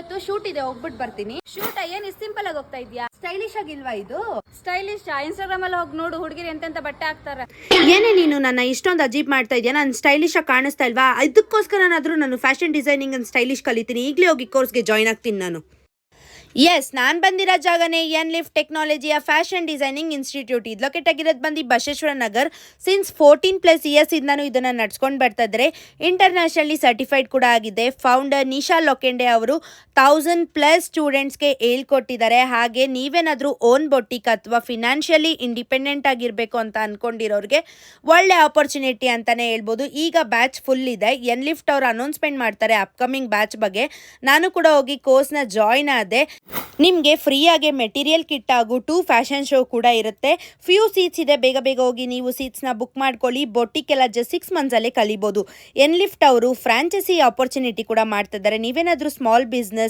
ಇವತ್ತು ಶೂಟ್ ಇದೆ, ಹೋಗ್ಬಿಟ್ಟು ಬರ್ತೀನಿ. ಶೂಟ್ ಏನ್ ಸಿಂಪಲ್ ಆಗಿ ಹೋಗ್ತಾ ಇದ್ಯಾ? ಸ್ಟೈಲಿಶ್ ಆಗಿಲ್ವಾ ಇದು? ಸ್ಟೈಲಿಶ್ ಇನ್ಸ್ಟಾಗ್ರಾಮ್ ಅಲ್ಲಿ ಹೋಗಿ ನೋಡು, ಹುಡುಗಿರು ಎಂತೆಂತ ಬಟ್ಟೆ ಹಾಕ್ತಾರೆ. ಏನೇ ನೀನು ನನ್ನ ಇಷ್ಟೊಂದು ಅಜೀಬ್ ಮಾಡ್ತಾ ಇದೆಯಾ? ನಾನು ಸ್ಟೈಲಿಶ್ ಆಗಿ ಕಾಣಿಸ್ತಾ ಇಲ್ವಾ? ಇದಕ್ಕೋಸ್ಕರನಾದ್ರೂ ನಾನು ಫ್ಯಾಷನ್ ಡಿಸೈನಿಂಗ್ ಅಂಡ್ ಸ್ಟೈಲಿಶ್ ಕಲಿತೀನಿ. ಈಗಲೇ ಹೋಗಿ ಕೋರ್ಸ್ಗೆ ಜಾಯ್ನ್ ಆಗ್ತೀನಿ ನಾನು. ಎಸ್, ನಾನು ಬಂದಿರೋ ಜಾಗನೇ ಎನ್ಲಿಫ್ಟ್ ಟೆಕ್ನಾಲಜಿಯ ಫ್ಯಾಷನ್ ಡಿಸೈನಿಂಗ್ ಇನ್ಸ್ಟಿಟ್ಯೂಟ್. ಇದು ಲೊಕೇಟ್ ಆಗಿರೋದು ಬಂದು ಬಸವೇಶ್ವರ ನಗರ್. ಸಿನ್ಸ್ 14+ ಇಯರ್ಸ್ ಇಂದನೂ ಇದನ್ನು ನಡ್ಸ್ಕೊಂಡು ಬರ್ತಾ ಇದ್ದಾರೆ. ಇಂಟರ್ನ್ಯಾಷನಲಿ ಸರ್ಟಿಫೈಡ್ ಕೂಡ ಆಗಿದೆ. ಫೌಂಡರ್ ನಿಶಾ ಲೊಕೆಂಡೆ ಅವರು 1000+ ಸ್ಟೂಡೆಂಟ್ಸ್ಗೆ ಹೇಳ್ಕೊಟ್ಟಿದ್ದಾರೆ. ಹಾಗೆ ನೀವೇನಾದರೂ ಓನ್ ಬೊಟಿಕ್ ಅಥವಾ ಫಿನಾನ್ಷಿಯಲಿ ಇಂಡಿಪೆಂಡೆಂಟ್ ಆಗಿರಬೇಕು ಅಂತ ಅಂದ್ಕೊಂಡಿರೋರಿಗೆ ಒಳ್ಳೆ ಆಪರ್ಚುನಿಟಿ ಅಂತಲೇ ಹೇಳ್ಬೋದು. ಈಗ ಬ್ಯಾಚ್ ಫುಲ್ ಇದೆ. ಎನ್ಲಿಫ್ಟ್ ಅವರು ಅನೌನ್ಸ್ಮೆಂಟ್ ಮಾಡ್ತಾರೆ ಅಪ್ಕಮಿಂಗ್ ಬ್ಯಾಚ್ ಬಗ್ಗೆ. ನಾನು ಕೂಡ ಹೋಗಿ ಕೋರ್ಸ್ನ ಜಾಯ್ನ್ ಆದೆ. ನಿಮಗೆ ಫ್ರೀಯಾಗಿ ಮೆಟೀರಿಯಲ್ ಕಿಟ್ ಹಾಗೂ 2 ಫ್ಯಾಷನ್ ಶೋ ಕೂಡ ಇರುತ್ತೆ. ಫ್ಯೂ ಸೀಟ್ಸ್ ಇದೆ, ಬೇಗ ಬೇಗ ಹೋಗಿ ನೀವು ಸೀಟ್ಸ್ನ ಬುಕ್ ಮಾಡ್ಕೊಳ್ಳಿ. ಬೊಟಿಕ್ ಎಲ್ಲ ಜಸ್ಟ್ 6 ಮಂತ್ಸಲ್ಲೇ ಕಲಿಬೋದು. ಎನ್ಲಿಫ್ಟ್ ಅವರು ಫ್ರಾಂಚೈಸಿ ಆಪರ್ಚುನಿಟಿ ಕೂಡ ಮಾಡ್ತಿದ್ದಾರೆ. ನೀವೇನಾದರೂ ಸ್ಮಾಲ್ ಬಿಸ್ನೆಸ್